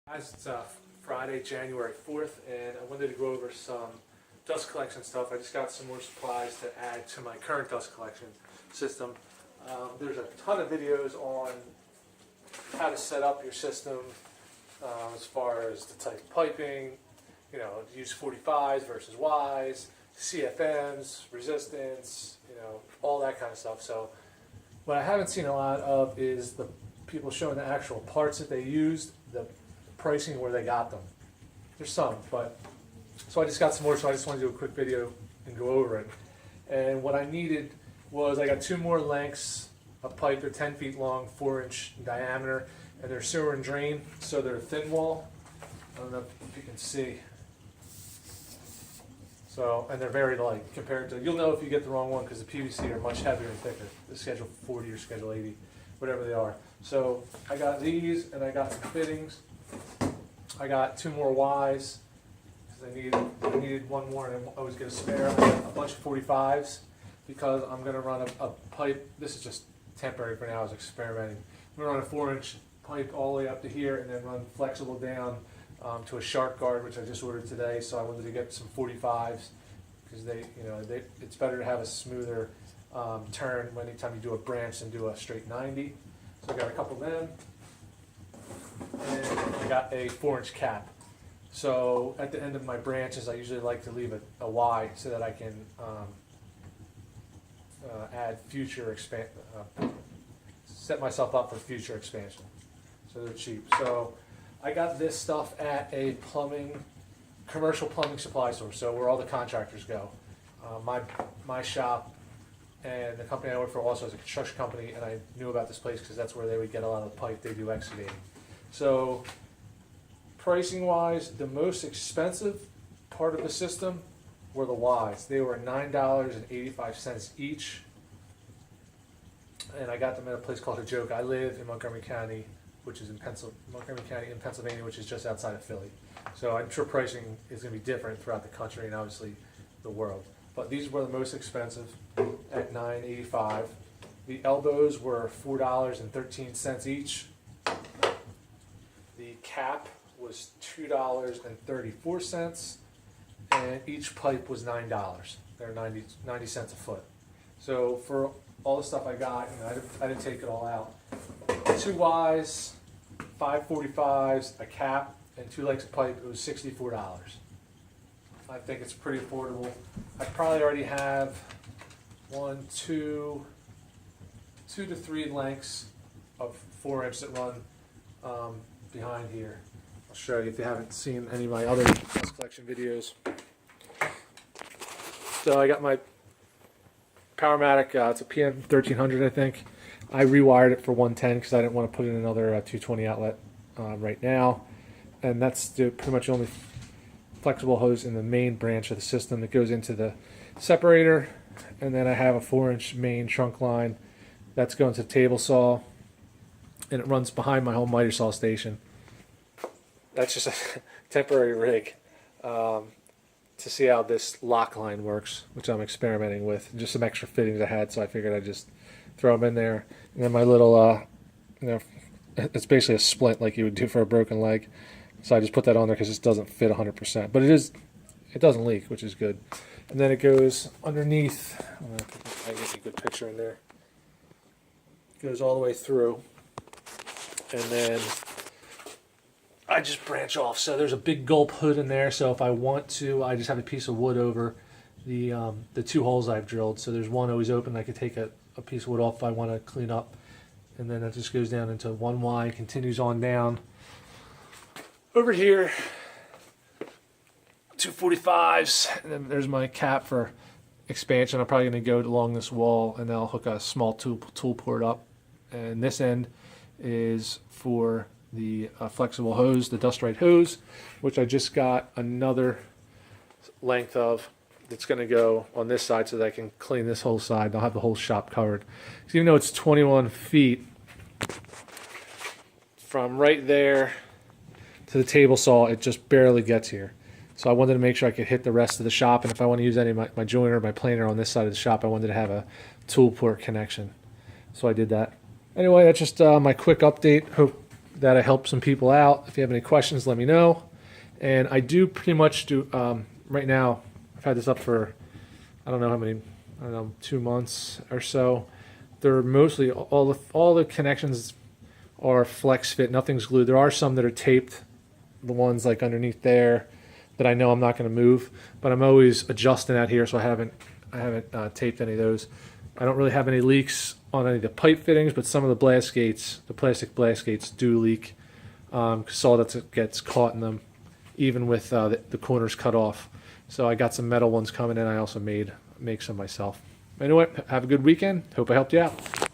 Guys, it's Friday, January 4th, and I wanted to go over some dust collection stuff. I just got some more supplies to add to my current dust collection system. There's a ton of videos on how to set up your system as far as the type of piping, use 45s versus Ys, CFMs, resistance, all that kind of stuff. So what I haven't seen a lot of is the people showing the actual parts that they used, the pricing where they got them. There's some, but so I just got some more, so I just wanted to do a quick video and go over it. And what I needed was, I got two more lengths of pipe. They're 10 feet long, 4-inch diameter, and they're sewer and drain, so they're thin wall. I don't know if you can see. So, and they're very light compared to, you'll know if you get the wrong one because the PVC are much heavier and thicker. The Schedule 40 or Schedule 80, whatever they are. So I got these, and I got some fittings. I got two more Ys because I needed one more, and I was going to spare a bunch of 45s because I'm going to run a pipe. This is just temporary for now. I was experimenting. I'm going to run a 4-inch pipe all the way up to here, and then run flexible down to a shark guard, which I just ordered today. So I wanted to get some 45s because it's better to have a smoother turn anytime you do a branch than do a straight 90. So I got a couple of them. And I got a 4-inch cap. So at the end of my branches, I usually like to leave a Y so that I can add set myself up for future expansion. So they're cheap. So I got this stuff at a commercial plumbing supply store, so where all the contractors go. My shop and the company I work for also is a construction company, and I knew about this place because that's where they would get a lot of the pipe. They do excavating. So pricing wise, the most expensive part of the system were the Ys. They were $9.85 each, and I got them at a place called A Joke. I live in Montgomery County, which is in Pennsylvania, which is just outside of Philly. So I'm sure pricing is going to be different throughout the country and obviously the world. But these were the most expensive at $9.85. The elbows were $4.13 each. The cap was $2.34, and each pipe was $9. They're 90 cents a foot. So for all the stuff I got, I didn't take it all out. 2 Ys, 5 45s, a cap, and 2 lengths of pipe. It was $64. I think it's pretty affordable. I probably already have 2 to 3 lengths of 4-inch that run behind here. I'll show you if you haven't seen any of my other dust collection videos. So I got my Powermatic, it's a PM1300 I think. I rewired it for 110 because I didn't want to put in another 220 outlet right now. And that's pretty much the only flexible hose in the main branch of the system that goes into the separator. And then I have a 4-inch main trunk line that's going to the table saw, and it runs behind my whole miter saw station. That's just a temporary rig to see how this lock line works, which I'm experimenting with. Just some extra fittings I had, so I figured I'd just throw them in there. And then my little, it's basically a splint like you would do for a broken leg. So I just put that on there because it doesn't fit 100%, but it doesn't leak, which is good. And then it goes underneath. I get a good picture in there. It goes all the way through, and then I just branch off. So there's a big gulp hood in there. So if I want to, I just have a piece of wood over the 2 holes I've drilled. So there's one always open. I could take a piece of wood off if I want to clean up, and then that just goes down into 1 Y, continues on down. Over here, 2 45s, and then there's my cap for expansion. I'm probably going to go along this wall, and then I'll hook a small tool port up. And this end is for the flexible hose, the Dust Right hose, which I just got another length of. That's going to go on this side so that I can clean this whole side. I'll have the whole shop covered. So even though it's 21 feet from right there to the table saw, it just barely gets here. So I wanted to make sure I could hit the rest of the shop, and if I want to use any of my joiner, my planer on this side of the shop, I wanted to have a tool port connection. So I did that. Anyway, that's just my quick update. Hope that I helped some people out. If you have any questions, let me know. And I do pretty much do, right now, I've had this up for, I don't know how many, 2 months or so. They're mostly, all the connections are flex fit, nothing's glued. There are some that are taped, the ones like underneath there that I know I'm not going to move, but I'm always adjusting that here, so I haven't taped any of those. I don't really have any leaks on any of the pipe fittings, but some of the blast gates, the plastic blast gates, do leak. Sawdust gets caught in them, even with the corners cut off. So I got some metal ones coming in. I also make some myself. Anyway, have a good weekend. Hope I helped you out.